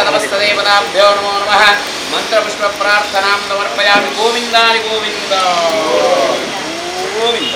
नमस्तदेवताभ्यो नमो नमः। मंत्रपुष्प प्रार्थनां समर्पयामि। गोविन्दानि गोविन्द गोविन्द।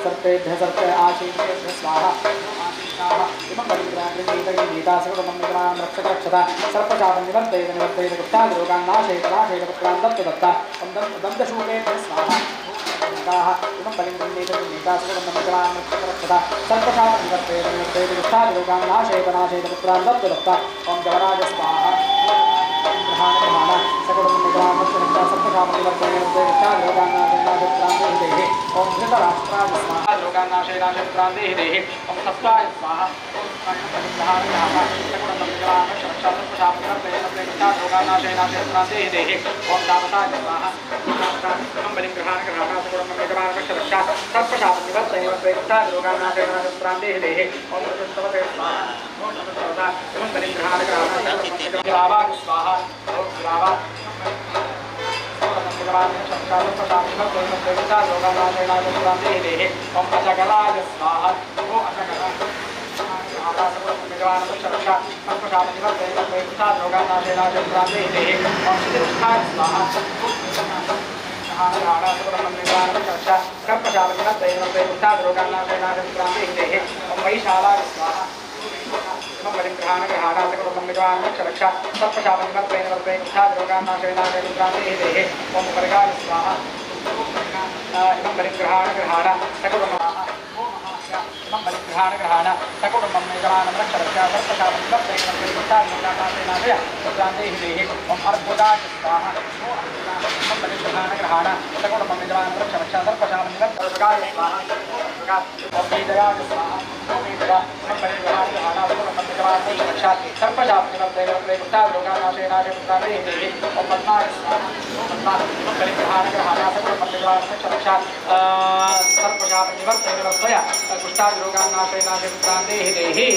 सर्पेभ्य सर्पे आशीर्षेभ्य स्वाहा इमं बलिग्राम रक्षता सर्पशापं निवर्तयेत निवर्तयेत गुप्तादिरोगान् नाशयेत नाशयेत पुत्रान् दत्त दत्ता दन्तशूलेभ्य स्वाहा इमं बलिग्राम रक्षता सर्पशापं निवर्तयेत निवर्तयेत गुप्तादिरोगान् नाशयेत नाशयेत पुत्रान् दत्त दत्ता ओं जवराज स्वाहा सकलग्राम रक्षता सर्पशापं निवर्तयेत निवर्तयेत गुप्तादिरोगान् नाशयेत ओम धृतराष्ट्राय स्वाहा लोकानाशय नाशय प्रांते देहि ओम सप्ताय स्वाहा ओम परिग्रहाण नामा सकल मंगलाम रक्षा सर्वशापन प्रयत्न लोकानाशय नाशय प्रांते देहि ओम दावताय स्वाहा ओम परिग्रहाण ग्रहाण सकल मंगलाम रक्षा सर्वशापन निवर्तय प्रयत्न लोकानाशय नाशय प्रांते देहि ओम प्रस्तवते स्वाहा ओम नमस्ते ओम परिग्रहाण ग्रहाण ग्रावा स्वाहा ओम ग्रावा ओम अजगराज स्वाहा ओ अजगरा रक्षा सर्पशापं निवर्तयेत ओम परिगाय स्वाहा इमं परिग्रहाण ग्रहाण सकलमः इमं परिग्रहाण ग्रहाण सकलमं मेघवानं रक्षा सर्पशापं निवर्तयेत ओम अर्बुदाय स्वाहा इमं परिग्रहाण ग्रहाण सकलमं मेघवानं रक्षा सर्पशापं निवर्तयेत स्वाहा ओम बीजयाय स्वाहा ओम बीजया इमं परिग्रहाण ग्रहाण सकलमं मेघवानं रक्षा सर्पशापं निवर्तयेत लोकानाशय नाशय ओम पद्माय स्वाहा ओम पद्मा इमं परिग्रहाण ग्रहाण सकलमं मेघवानं रक्षा सर्पशापं निवर्तयेत कुष्ठादिरोगानाशय नाशय देहि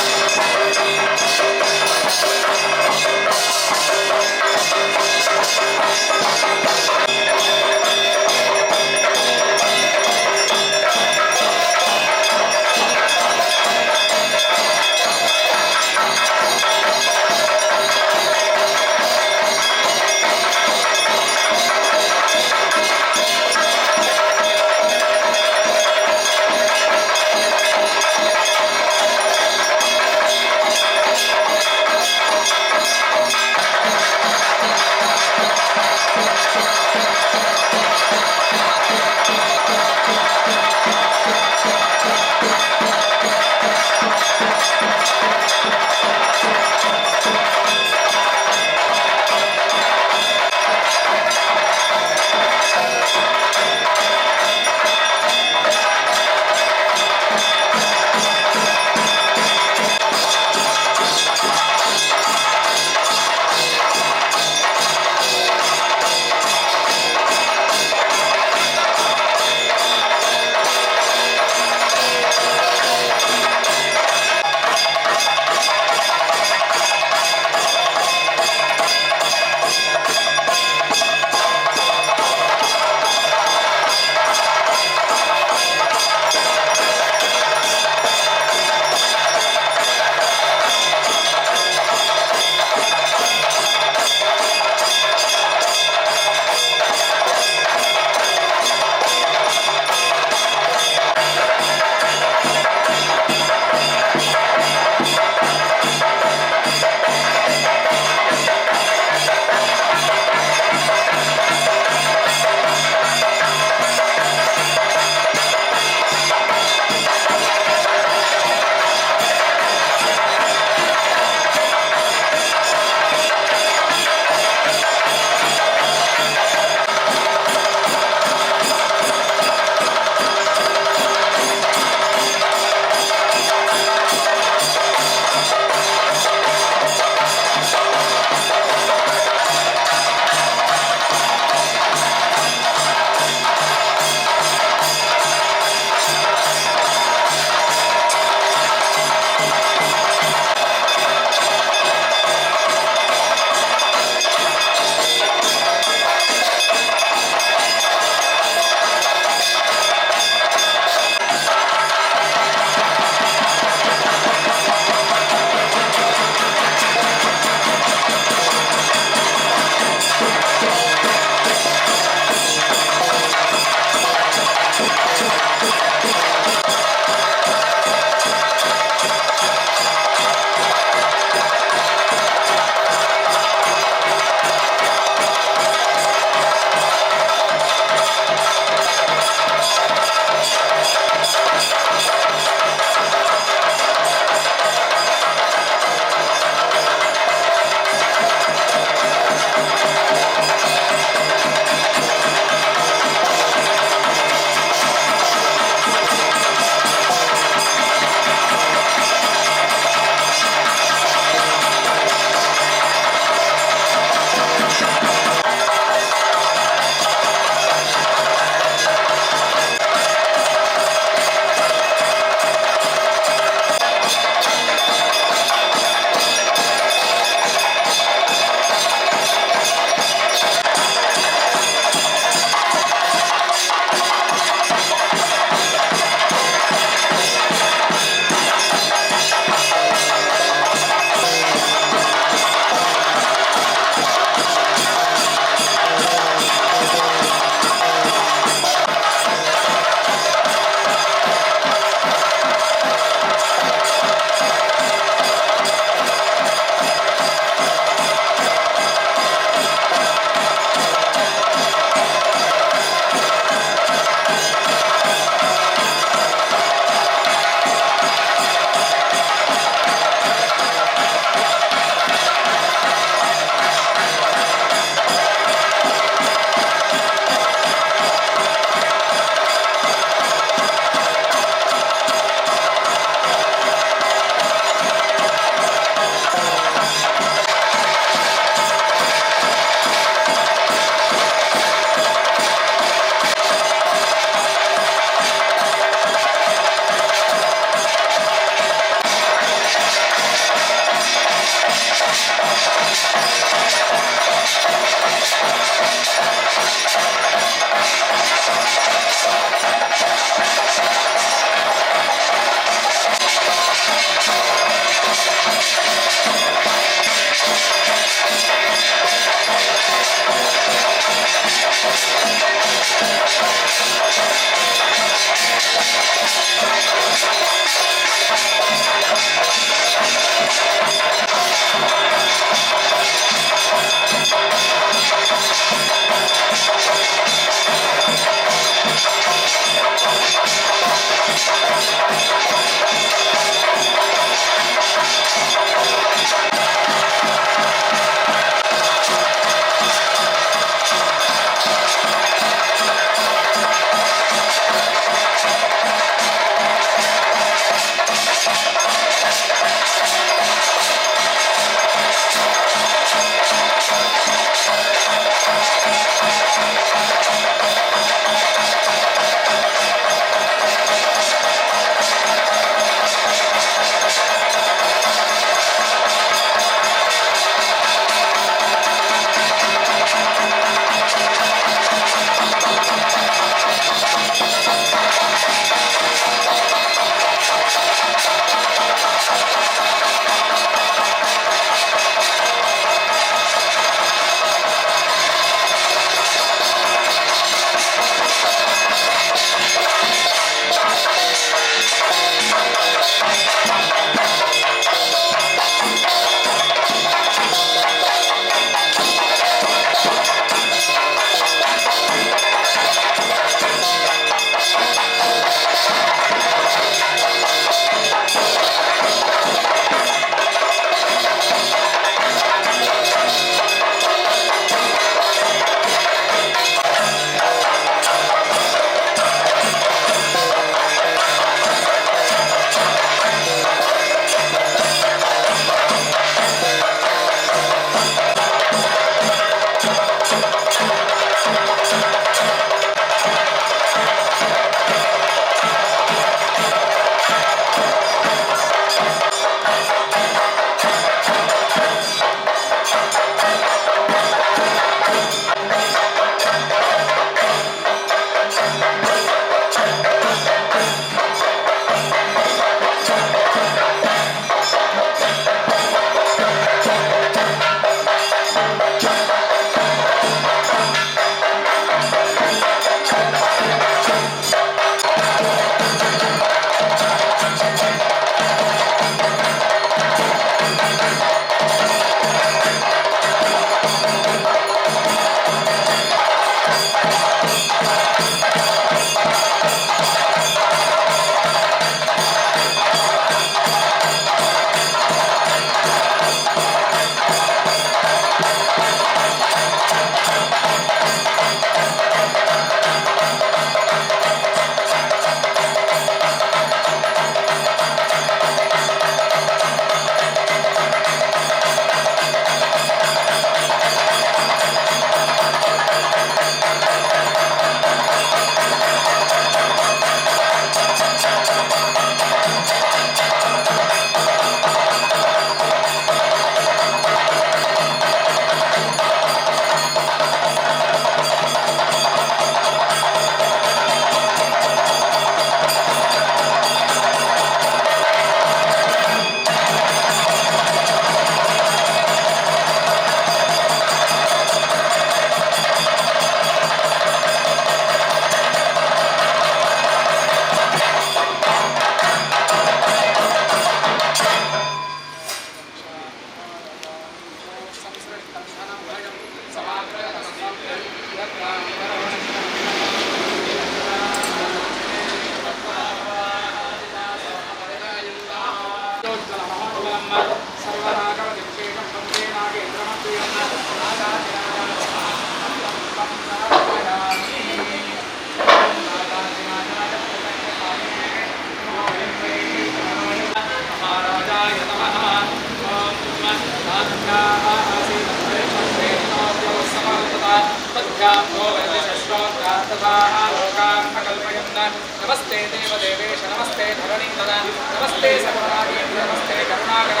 नमस्ते देवदेवेश नमस्ते धरणीधर नमस्ते सर्वराजेन्द्र नमस्ते करुणाकर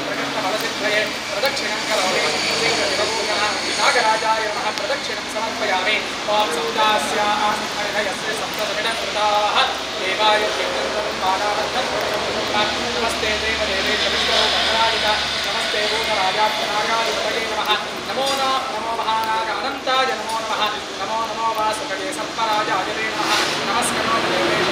प्रकृष्टफलसिद्धये प्रदक्षिणं करोमि नागराजाय नमः प्रदक्षिणं समर्पयामि ॐ सप्तास्य आसनयस्य सप्तसमिडकृताः देवाय नमस्ते देवदेवेश विष्णो मंगलायुध नमस्ते भूतराजात्मनागाधिपतये नमः नमो नमो महानाग अनन्ताय नमो नमः नमो नमो वासुदेवे सर्पराजाय नमः नमस्करो देवेश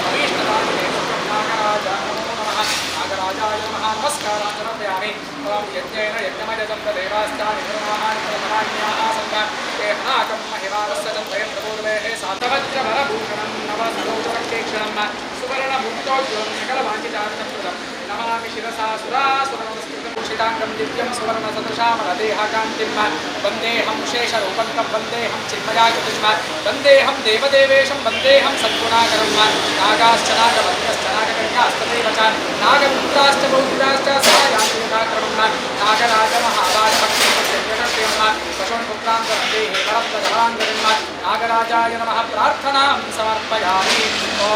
अभीष्टदायिने नागराजाय नमो नमः नागराजाय नमः नमस्कारान् समर्पयामि ॐ यज्ञेन यज्ञमयजं देवास्तानि निर्माणानि प्रमाण्याः सन्त ते अनाकं महिमानस्य चन्द्रयं प्रपूर्वेः सातवज्रवरभूषणं नवसरोजवक्षेक्षणं सुवर्णमुक्तोज्वलं सकलवाञ्छितार्थप्रदं नमामि शिरसा सुरासुरनमस्कृतभूषिताङ्गं दिव्यं सुवर्णसदृशामलदेहकान्तिं वन्देऽहं शेषरूपं तं वन्देऽहं चिन्मयाकृतिं वन्देऽहं देवदेवेशं वन्देऽहं सद्गुणाकरं नागाश्च नागवन्यश्च नागकन्यास्तथैव च नागपुत्राश्च पौत्राश्च सहायान्तिकाक्रमं नागराजमहाराजभक्तिं पशुपुत्रान्तरन्देः परप्रजलान्तरिं नागराजाय नमः प्रार्थनां समर्पयामि ॐ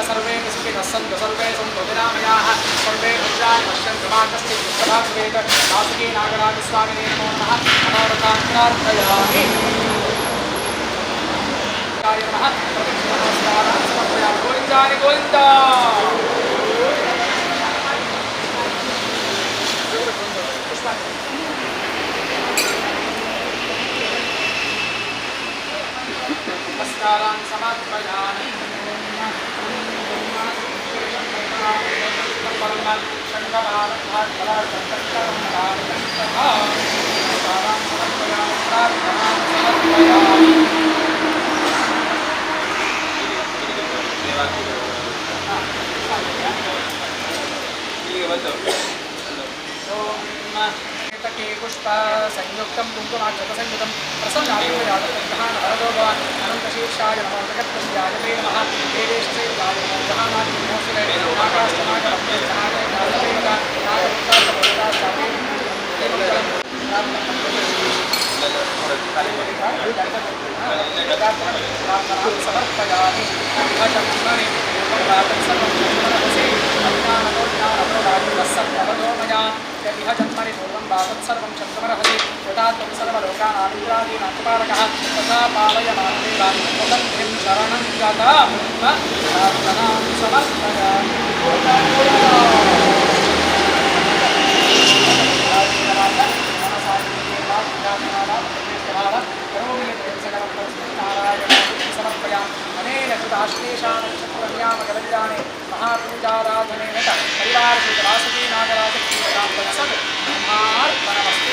सर्वे सुखिनः सन्तु सर्वे सन्तु निरामयाः सर्वे भद्राणि पश्यन्तु मा कश्चित् दुःखभाग् भवेत् वासुकी नागराजस्वामिने नमो नमः मनोरथान् प्रार्थयामि नमः नमस्कारान् समर्पयामि गोविन्दानि गोविन्द नमस्कारान् समर्पयामि पुष्प संयुक्तं कुङ्कुमाक्षतसंयुतं प्रसन्नाभिजातप्रधानवरदोभवान् अनन्तशीर्षाय नमो जगत्पत्याय ते नमः देवेशसेवाय नमो जहानादि नमोऽस्तुते समर्पयामि यदिह जन्मनि पूर्वं वातत्सर्वं शब्दमर्हसि यथा त्वं सर्वलोकानादिरादीनां कुमारकः तथा पालय मानदेव मुदन्धिं शरणं गता प्रार्थनां समर्पयामि अनेन कृताश्लेषानक्षत्रनियामकल्याणे महापूजाराधनेन च परिवारसहित वासुकी नागराजकीर्तनां तत्सत् ब्रह्मार्पणमस्तु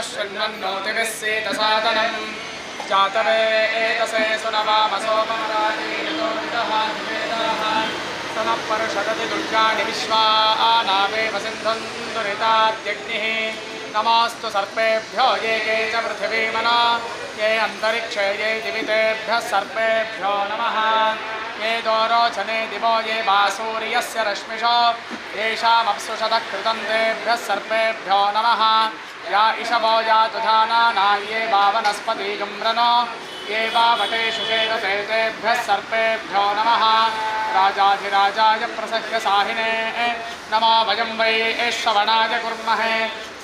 शृण्वन्नोतिभिस्सेतसादनम् जातवे एतसे सुनवामसोपमराजेतोदितः निवेदाः समपर्षदति दुर्गाणि विश्वानावेव सिन्धुन्दुरितात्यग्निः नमोऽस्तु सर्पेभ्यो ये के च पृथिवीमना ये अन्तरिक्षे ये दिवितेभ्यः सर्पेभ्यो नमः ये दोरोचने दिवो ये वासूर्यस्य रश्मिषो येषामप्सुषतः कृतं तेभ्यः सर्पेभ्यो नमः या इषवो या तुधाना ये वावनस्पति गम्रनो ये वावटेषु चेतसे तेभ्यः सर्पेभ्यो नमः राजाधिराजाय प्रसह्य साहिने नमो वयं वै श्रवणाय कुर्महे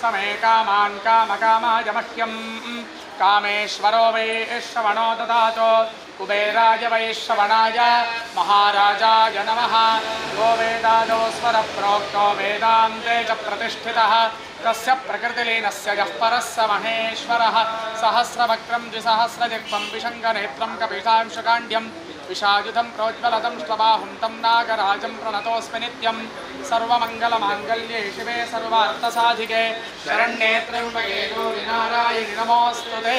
समे कामान् कामकामाय मह्यं कामेश्वरो वै श्रवणो ददातु कुबेराय वै श्रवणाय महाराजाय नमः यो वेदादो स्वरप्रोक्तो वेदान्ते च प्रतिष्ठितः तस्य प्रकृतिलीनस्य यः परः स महेश्वरः सहस्रवक्त्रं द्विसहस्रजिह्वं विशङ्खनेत्रं कपिशांशुकाण्ड्यं विशायुधं प्रोज्वलतं श्लबाहुं तं नागराजं प्रणतोऽस्मि नित्यं सर्वमङ्गलमाङ्गल्ये शिवे सर्वार्थसाधिके शरण्ये त्र्यम्बके गौरि नारायणि नमोऽस्तु ते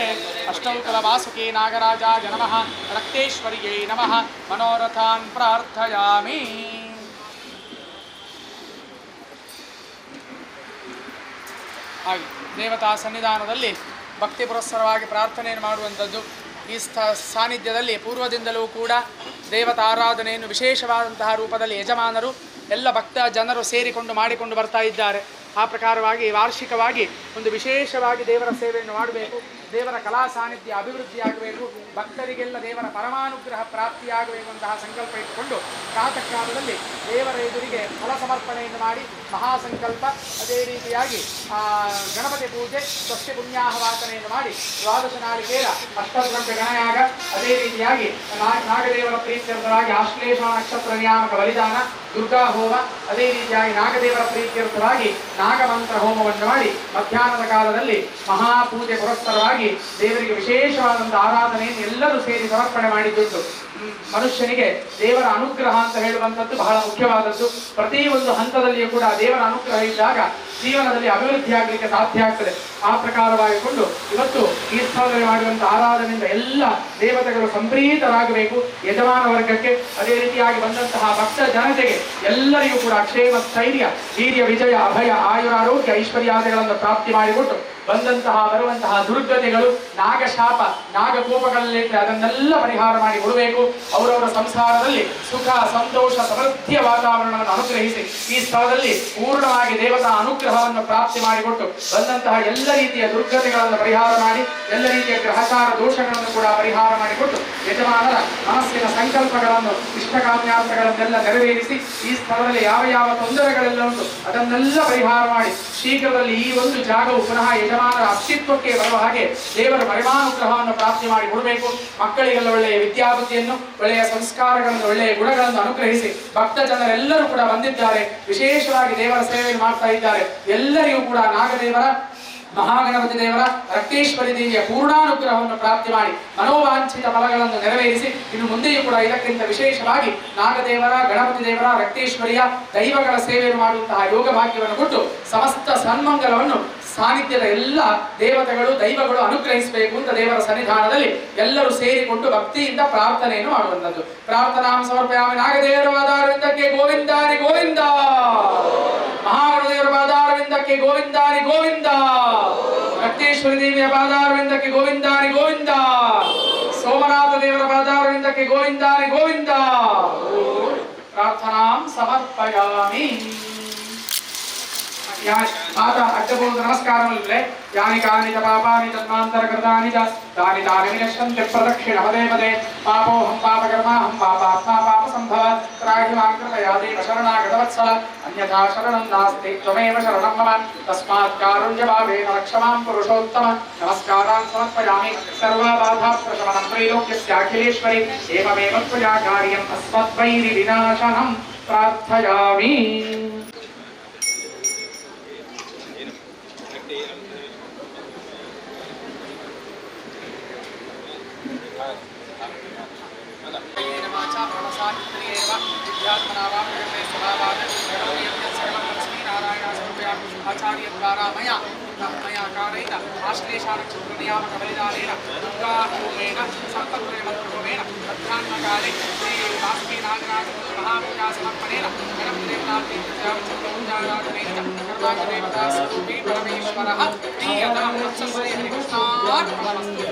अष्टौकुलवासुकी नागराजाय नमः रक्तेश्वर्यै नमः मनोरथान् प्रार्थयामि। ಹಾಗೆ ದೇವತಾ ಸನ್ನಿಧಾನದಲ್ಲಿ ಭಕ್ತಿ ಪುರಸ್ಸರವಾಗಿ ಪ್ರಾರ್ಥನೆಯನ್ನು ಮಾಡುವಂಥದ್ದು. ಈ ಸಾನ್ನಿಧ್ಯದಲ್ಲಿ ಪೂರ್ವದಿಂದಲೂ ಕೂಡ ದೇವತಾ ಆರಾಧನೆಯನ್ನು ವಿಶೇಷವಾದಂತಹ ರೂಪದಲ್ಲಿ ಯಜಮಾನರು ಎಲ್ಲ ಭಕ್ತ ಜನರು ಸೇರಿಕೊಂಡು ಮಾಡಿಕೊಂಡು ಬರ್ತಾ ಇದ್ದಾರೆ. ಆ ಪ್ರಕಾರವಾಗಿ ವಾರ್ಷಿಕವಾಗಿ ಒಂದು ವಿಶೇಷವಾಗಿ ದೇವರ ಸೇವೆಯನ್ನು ಮಾಡಬೇಕು. ದೇವರ ಕಲಾ ಸಾನ್ನಿಧ್ಯ ಅಭಿವೃದ್ಧಿಯಾಗಬೇಕು, ಭಕ್ತರಿಗೆಲ್ಲ ದೇವರ ಪರಮಾನುಗ್ರಹ ಪ್ರಾಪ್ತಿಯಾಗಬೇಕು ಅಂತಹ ಸಂಕಲ್ಪ ಇಟ್ಟುಕೊಂಡು ಪ್ರಾತಃ ಕಾಲದಲ್ಲಿ ದೇವರ ಎದುರಿಗೆ ಫಲ ಸಮರ್ಪಣೆಯನ್ನು ಮಾಡಿ ಮಹಾಸಂಕಲ್ಪ, ಅದೇ ರೀತಿಯಾಗಿ ಗಣಪತಿ ಪೂಜೆ, ಸಸ್ಯ ಪುಣ್ಯಾಹವಾಚನೆಯನ್ನು ಮಾಡಿ ದ್ವಾದಶ ನಾಳಿಕೇರ ಅಷ್ಟದ್ರವ್ಯ ಗಣಯಾಗ, ಅದೇ ರೀತಿಯಾಗಿ ನಾಗದೇವರ ಪ್ರೀತ್ಯರ್ಥವಾಗಿ ಆಶ್ಲೇಷ ನಕ್ಷತ್ರ ನಿಯಾಮಕ ಬಲಿದಾನ, ದುರ್ಗಾ ಹೋಮ, ಅದೇ ರೀತಿಯಾಗಿ ನಾಗದೇವರ ಪ್ರೀತ್ಯರ್ಥವಾಗಿ ನಾಗಮಂತ್ರ ಹೋಮವನ್ನು ಮಾಡಿ ಮಧ್ಯಾಹ್ನದ ಕಾಲದಲ್ಲಿ ಮಹಾಪೂಜೆ ಪುರಸ್ಸರವಾಗಿ ದೇವರಿಗೆ ವಿಶೇಷವಾದಂತಹ ಆರಾಧನೆಯನ್ನು ಎಲ್ಲರೂ ಸೇರಿ ಸಮರ್ಪಣೆ ಮಾಡಿದ್ದುಂಟು. ಮನುಷ್ಯನಿಗೆ ದೇವರ ಅನುಗ್ರಹ ಅಂತ ಹೇಳುವಂಥದ್ದು ಬಹಳ ಮುಖ್ಯವಾದದ್ದು. ಪ್ರತಿಯೊಂದು ಹಂತದಲ್ಲಿಯೂ ಕೂಡ ದೇವರ ಅನುಗ್ರಹ ಇದ್ದಾಗ ಜೀವನದಲ್ಲಿ ಅಭಿವೃದ್ಧಿ ಆಗಲಿಕ್ಕೆ ಸಾಧ್ಯ ಆಗ್ತದೆ. ಆ ಪ್ರಕಾರವಾಗಿಕೊಂಡು ಇವತ್ತು ಈ ಸ್ಥಳದಲ್ಲಿ ಮಾಡುವಂತಹ ಆರಾಧನೆಯಿಂದ ಎಲ್ಲ ದೇವತೆಗಳು ಸಂಪ್ರೀತರಾಗಬೇಕು. ಯಜಮಾನ ವರ್ಗಕ್ಕೆ, ಅದೇ ರೀತಿಯಾಗಿ ಬಂದಂತಹ ಭಕ್ತ ಜನತೆಗೆ ಎಲ್ಲರಿಗೂ ಕೂಡ ಕ್ಷೇಮ, ಸ್ಥೈರ್ಯ, ವೀರ್ಯ, ವಿಜಯ, ಅಭಯ, ಆಯುರಾರೋಗ್ಯ, ಐಶ್ವರ್ಯಾದಿಗಳನ್ನು ಪ್ರಾಪ್ತಿ ಮಾಡಿಕೊಟ್ಟು ಬಂದಂತಹ ಬರುವಂತಹ ದುರ್ಗತಿಗಳು, ನಾಗಶಾಪ, ನಾಗಕೋಪಗಳಲ್ಲಿದ್ದರೆ ಅದನ್ನೆಲ್ಲ ಪರಿಹಾರ ಮಾಡಿ ಕೊಡಬೇಕು. ಅವರವರ ಸಂಸಾರದಲ್ಲಿ ಸುಖ, ಸಂತೋಷ, ಸಮೃದ್ಧಿಯ ವಾತಾವರಣವನ್ನು ಅನುಗ್ರಹಿಸಿ ಈ ಸ್ಥಳದಲ್ಲಿ ಪೂರ್ಣವಾಗಿ ದೇವತಾ ಅನುಗ್ರಹವನ್ನು ಪ್ರಾಪ್ತಿ ಮಾಡಿಕೊಟ್ಟು ಬಂದಂತಹ ಎಲ್ಲ ರೀತಿಯ ದುರ್ಗತಿಗಳನ್ನು ಪರಿಹಾರ ಮಾಡಿ ಎಲ್ಲ ರೀತಿಯ ಗ್ರಹಚಾರ ದೋಷಗಳನ್ನು ಕೂಡ ಪರಿಹಾರ ಮಾಡಿಕೊಟ್ಟು ಯಜಮಾನರ ಮನಸ್ಸಿನ ಸಂಕಲ್ಪಗಳನ್ನು, ಇಷ್ಟಕಾಮ್ಯಾರ್ಥಗಳನ್ನೆಲ್ಲ ನೆರವೇರಿಸಿ ಈ ಸ್ಥಳದಲ್ಲಿ ಯಾವ ಯಾವ ತೊಂದರೆಗಳೆಲ್ಲ ಉಂಟು ಅದನ್ನೆಲ್ಲ ಪರಿಹಾರ ಮಾಡಿ ಶೀಘ್ರದಲ್ಲಿ ಈ ಒಂದು ಜಾಗವು ಪುನಃ ಯಜಮಾನರ ಅಸ್ತಿತ್ವಕ್ಕೆ ಬರುವ ಹಾಗೆ ದೇವರ ಪರಮಾನುಗ್ರಹವನ್ನು ಪ್ರಾಪ್ತಿ ಮಾಡಿ ಕೊಡಬೇಕು. ಮಕ್ಕಳಿಗೆಲ್ಲ ಒಳ್ಳೆಯ ವಿದ್ಯಾಬುದ್ಧಿಯನ್ನು, ಒಳ್ಳೆಯ ಸಂಸ್ಕಾರಗಳನ್ನು, ಒಳ್ಳೆಯ ಗುಣಗಳನ್ನು ಅನುಗ್ರಹಿಸಿ ಭಕ್ತ ಜನರೆಲ್ಲರೂ ಕೂಡ ಬಂದಿದ್ದಾರೆ, ವಿಶೇಷವಾಗಿ ದೇವರ ಸೇವೆಯನ್ನು ಮಾಡ್ತಾ ಇದ್ದಾರೆ. ಎಲ್ಲರಿಗೂ ಕೂಡ ನಾಗದೇವರ, ಮಹಾಗಣಪತಿ ದೇವರ, ರಕ್ತೇಶ್ವರಿ ದೇವಿಯ ಪೂರ್ಣಾನುಗ್ರಹವನ್ನು ಪ್ರಾಪ್ತಿ ಮಾಡಿ ಮನೋವಾಂಛಿತ ಫಲಗಳನ್ನು ನೆರವೇರಿಸಿ ಇನ್ನು ಮುಂದೆಯೂ ಕೂಡ ಇದಕ್ಕಿಂತ ವಿಶೇಷವಾಗಿ ನಾಗದೇವರ, ಗಣಪತಿ ದೇವರ, ರಕ್ತೇಶ್ವರಿಯ ದೈವಗಳ ಸೇವೆಯನ್ನು ಮಾಡುವಂತಹ ಯೋಗ ಭಾಗ್ಯವನ್ನು ಕೊಟ್ಟು ಸಮಸ್ತ ಸನ್ಮಂಗಲವನ್ನು ಸಾನ್ನಿಧ್ಯದ ಎಲ್ಲ ದೇವತೆಗಳು, ದೈವಗಳು ಅನುಗ್ರಹಿಸಬೇಕು ಅಂತ ದೇವರ ಸನ್ನಿಧಾನದಲ್ಲಿ ಎಲ್ಲರೂ ಸೇರಿಕೊಂಡು ಭಕ್ತಿಯಿಂದ ಪ್ರಾರ್ಥನೆಯನ್ನು ಮಾಡುವಂಥದ್ದು. ಪ್ರಾರ್ಥನಾ ಸಮರ್ಪಯಾಮಿ. ನಾಗದೇವರ ಪಾದಾರವಿಂದಕ್ಕೆ ಗೋವಿಂದಾನಿ ಗೋವಿಂದ, ಮಹಾಗಣದೇವರ ಪಾದಾರವಿಂದಕ್ಕೆ ಗೋವಿಂದಾನಿ ಗೋವಿಂದ, ರಕ್ತೇಶ್ವರಿ ದೇವಿಯ ಪಾದಾರವಿಂದಕ್ಕೆ ಗೋವಿಂದಾನಿ ಗೋವಿಂದ, ಸೋಮನಾಥ ದೇವರ ಪಾದಾರವಿಂದಕ್ಕೆ ಗೋವಿಂದಾನಿ ಗೋವಿಂದ. ಪ್ರಾರ್ಥನಾ ಸಮರ್ಪಯಾಮಿ. माता अड्डपूर्व नमस्कारमुले यानि कानि च पापानि जन्मान्तरकृतानि च तानि तानि विनश्यन्ति प्रदक्षिण पदे पदे पापोऽहं पापकर्माहं पापात्मा पापसम्भव त्राहि मां कृपया देव शरणागतवत्सल अन्यथा शरणं नास्ति त्वमेव शरणं मम तस्मात् कारुण्यभावेन रक्ष मां पुरुषोत्तम नमस्कारान् समर्पयामि सर्वबाधाप्रशमनं त्रैलोक्यस्याखिलेश्वरि एवमेव त्वया कार्यम् अस्मद्वैरिविनाशनं प्रार्थयामि। आचार्य द्वारा मया कारेण आश्लेषानक्षत्रनियामकबलिदानेन दुर्गाहोमेन संकल्पमन्त्रोमेन मध्याह्नकाले श्री वासुकीनागराजमहापूजासमर्पणेन गणपतिदेवतापूजाराधनेन कर्माकदेवतास्वरूपी परमेश्वरः प्रीयतां वत्सस्यै हरिकृष्णार्पणमस्तु।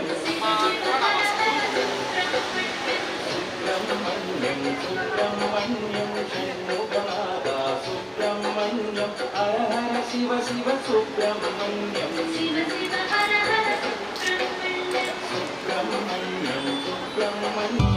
सुब्रह्मण्यं हर हर शिव शिव सुब्रह्मण्यं शिव शिव हर हर Subrahmanyam Subrahmanyam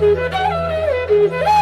Thank you. Thank you.